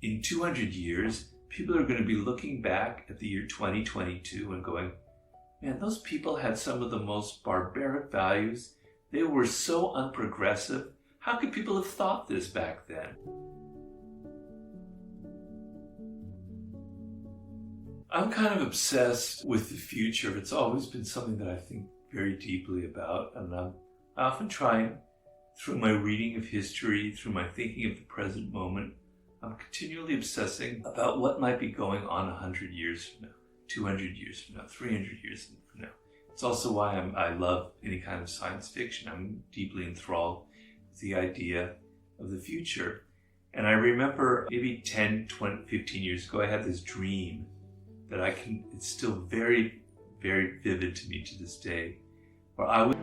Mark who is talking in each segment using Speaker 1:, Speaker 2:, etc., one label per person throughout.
Speaker 1: in 200 years, people are going to be looking back at the year 2022 and going, man, those people had some of the most barbaric values. They were so unprogressive. How could people have thought this back then? I'm kind of obsessed with the future. It's always been something that I think very deeply about, and I'm often trying, through my reading of history, through my thinking of the present moment, I'm continually obsessing about what might be going on 100 years from now, 200 years from now, 300 years from now. It's also why I love any kind of science fiction. I'm deeply enthralled with the idea of the future. And I remember maybe 10, 20, 15 years ago, I had this dream that it's still very, very vivid to me to this day, where I would...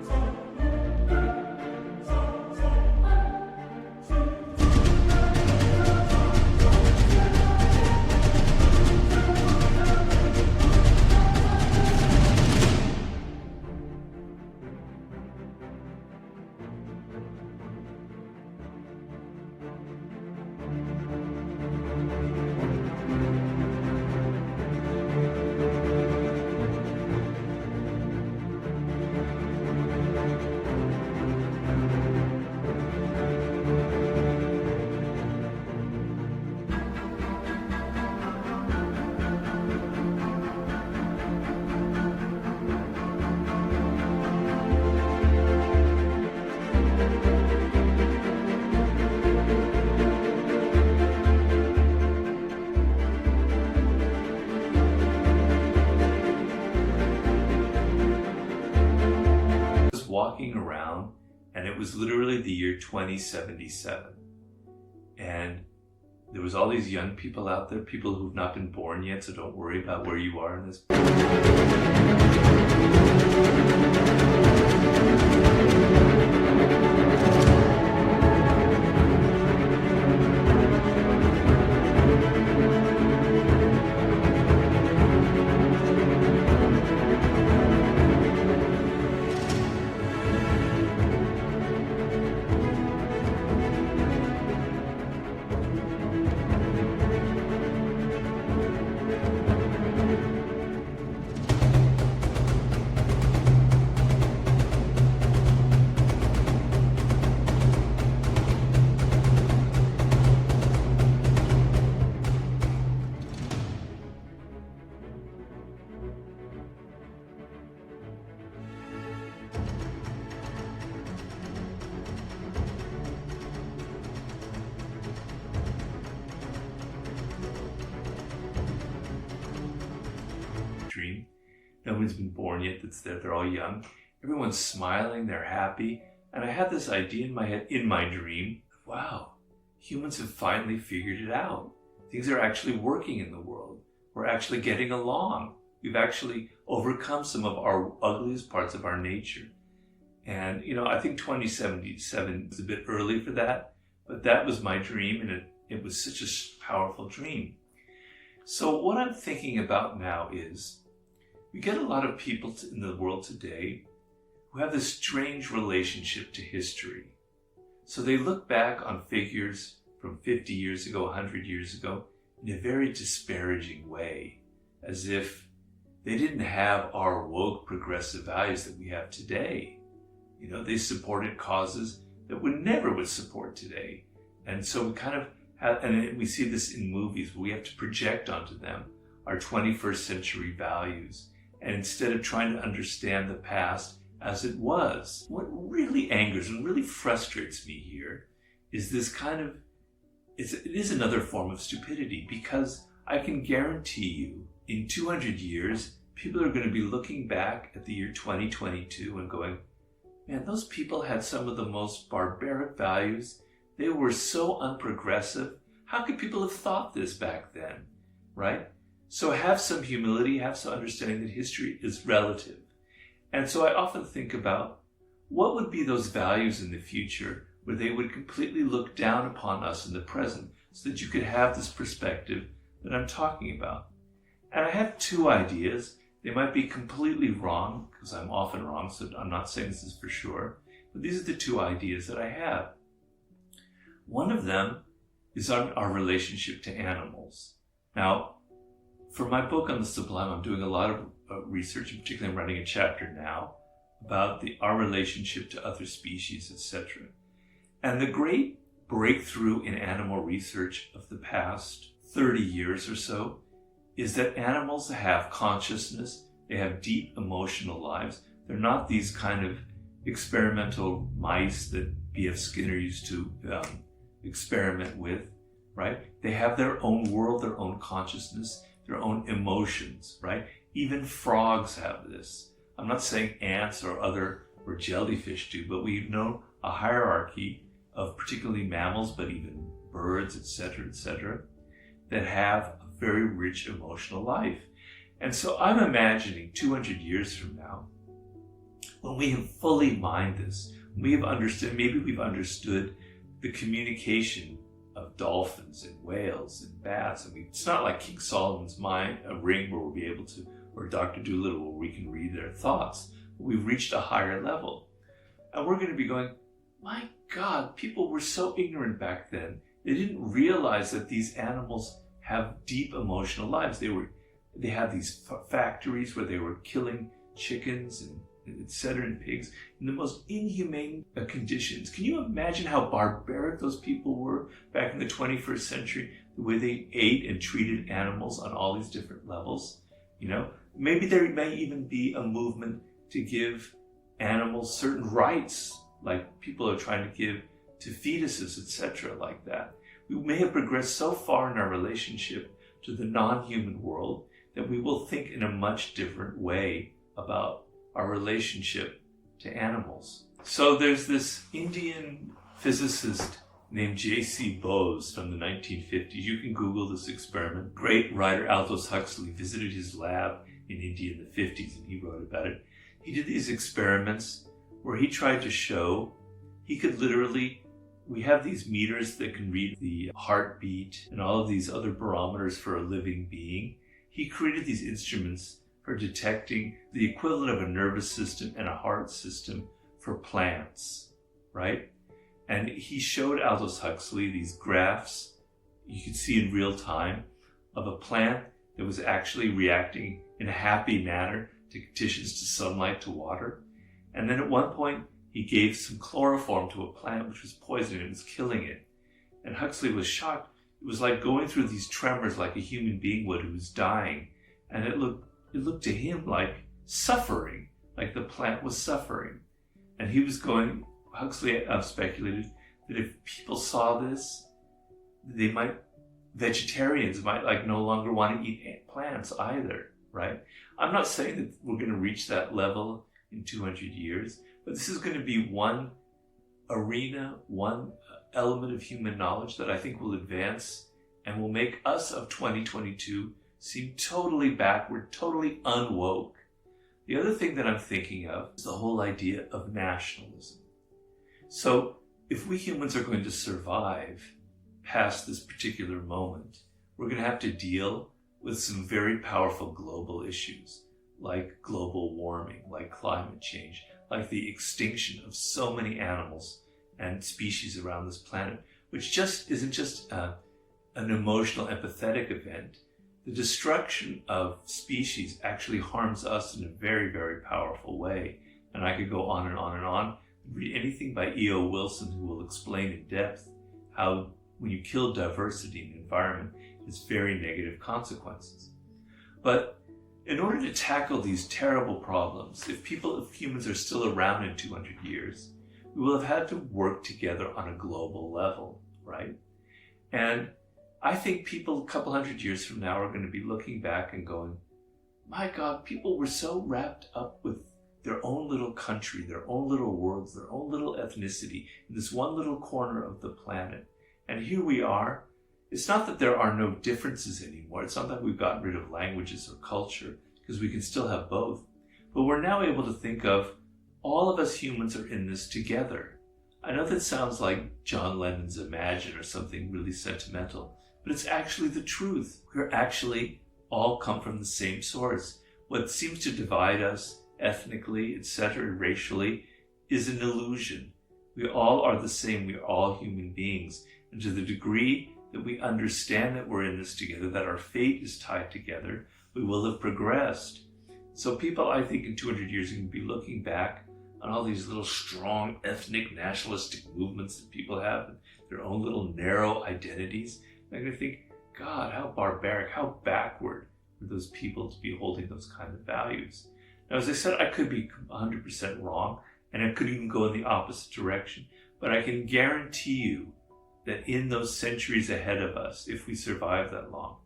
Speaker 1: walking around, and it was literally the year 2077, and there was all these young people out there, people who've not been born yet, so don't worry about where you are in this. Dream. No one's been born yet that's there. They're all young. Everyone's smiling. They're happy. And I had this idea in my head, in my dream. Wow, humans have finally figured it out. Things are actually working in the world. We're actually getting along. We've actually overcome some of our ugliest parts of our nature. And, I think 2077 is a bit early for that, but that was my dream, and it was such a powerful dream. So what I'm thinking about now is, we get a lot of people in the world today who have this strange relationship to history. So they look back on figures from 50 years ago, 100 years ago, in a very disparaging way, as if they didn't have our woke progressive values that we have today. They supported causes that we never would support today. And so we kind of have, and we see this in movies, where we have to project onto them our 21st century values. And instead of trying to understand the past as it was, what really angers and really frustrates me here is this kind of, it is another form of stupidity, because I can guarantee you in 200 years, people are going to be looking back at the year 2022 and going, man, those people had some of the most barbaric values. They were so unprogressive. How could people have thought this back then, right? So have some humility, have some understanding that history is relative. And so I often think about what would be those values in the future where they would completely look down upon us in the present, so that you could have this perspective that I'm talking about. And I have two ideas. They might be completely wrong, because I'm often wrong, so I'm not saying this is for sure. But these are the two ideas that I have. One of them is our relationship to animals. Now, for my book on the sublime, I'm doing a lot of research, and particularly I'm writing a chapter now about our relationship to other species, etc. And the great breakthrough in animal research of the past 30 years or so is that animals have consciousness, they have deep emotional lives. They're not these kind of experimental mice that B.F. Skinner used to experiment with, right? They have their own world, their own consciousness, their own emotions, right? Even frogs have this. I'm not saying ants or jellyfish do, but we've known a hierarchy of particularly mammals, but even birds, etc., that have a very rich emotional life. And so I'm imagining 200 years from now, when we have fully mined this, we have understood, maybe we've understood the communication of dolphins and whales and bats. I mean, it's not like King Solomon's ring where we'll be able to, or Dr. Dolittle where we can read their thoughts. We've reached a higher level. And we're going to be going, my God, people were so ignorant back then. They didn't realize that these animals have deep emotional lives. They had these factories where they were killing chickens and etc. and pigs in the most inhumane conditions. Can you imagine how barbaric those people were back in the 21st century? The way they ate and treated animals on all these different levels. You know, maybe there may even be a movement to give animals certain rights, like people are trying to give to fetuses, etc., like that. We may have progressed so far in our relationship to the non-human world that we will think in a much different way about our relationship to animals. So there's this Indian physicist named J.C. Bose from the 1950s. You can Google this experiment. Great writer Aldous Huxley visited his lab in India in the 50s and he wrote about it. He did these experiments where he tried to show he could literally, we have these meters that can read the heartbeat and all of these other barometers for a living being. He created these instruments for detecting the equivalent of a nervous system and a heart system for plants, right? And he showed Aldous Huxley these graphs you could see in real time of a plant that was actually reacting in a happy manner to conditions, to sunlight, to water. And then at one point, he gave some chloroform to a plant which was poison and was killing it. And Huxley was shocked. It was like going through these tremors like a human being would who was dying. And it looked to him like suffering, like the plant was suffering. And he was going, Huxley speculated that if people saw this, vegetarians might like no longer want to eat plants either, right? I'm not saying that we're going to reach that level in 200 years, but this is going to be one arena, one element of human knowledge that I think will advance and will make us of 2022 seem totally backward, totally unwoke. The other thing that I'm thinking of is the whole idea of nationalism. So if we humans are going to survive past this particular moment, we're going to have to deal with some very powerful global issues like global warming, like climate change, like the extinction of so many animals and species around this planet, which just isn't just an emotional, empathetic event. The destruction of species actually harms us in a very, very powerful way. And I could go on and on and on. Read anything by E.O. Wilson, who will explain in depth how when you kill diversity in the environment, it's very negative consequences. But in order to tackle these terrible problems, if humans are still around in 200 years, we will have had to work together on a global level, right? And I think people a couple hundred years from now are going to be looking back and going, my God, people were so wrapped up with their own little country, their own little worlds, their own little ethnicity in this one little corner of the planet. And here we are. It's not that there are no differences anymore. It's not that we've gotten rid of languages or culture, because we can still have both. But we're now able to think of all of us humans are in this together. I know that sounds like John Lennon's Imagine or something really sentimental, but it's actually the truth. We're actually all come from the same source. What seems to divide us ethnically, etc., racially, is an illusion. We all are the same. We are all human beings. And to the degree that we understand that we're in this together, that our fate is tied together, we will have progressed. So people, I think, in 200 years are going to be looking back on all these little strong ethnic nationalistic movements that people have, their own little narrow identities. They're going to think, God, how barbaric, how backward for those people to be holding those kind of values. Now, as I said, I could be 100% wrong, and I could even go in the opposite direction. But I can guarantee you that in those centuries ahead of us, if we survive that long,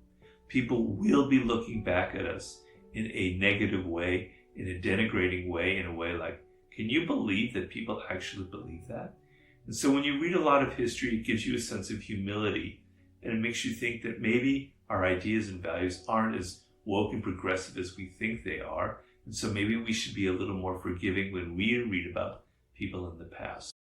Speaker 1: people will be looking back at us in a negative way, in a denigrating way, in a way like, can you believe that people actually believe that? And so when you read a lot of history, it gives you a sense of humility, and it makes you think that maybe our ideas and values aren't as woke and progressive as we think they are. And so maybe we should be a little more forgiving when we read about people in the past.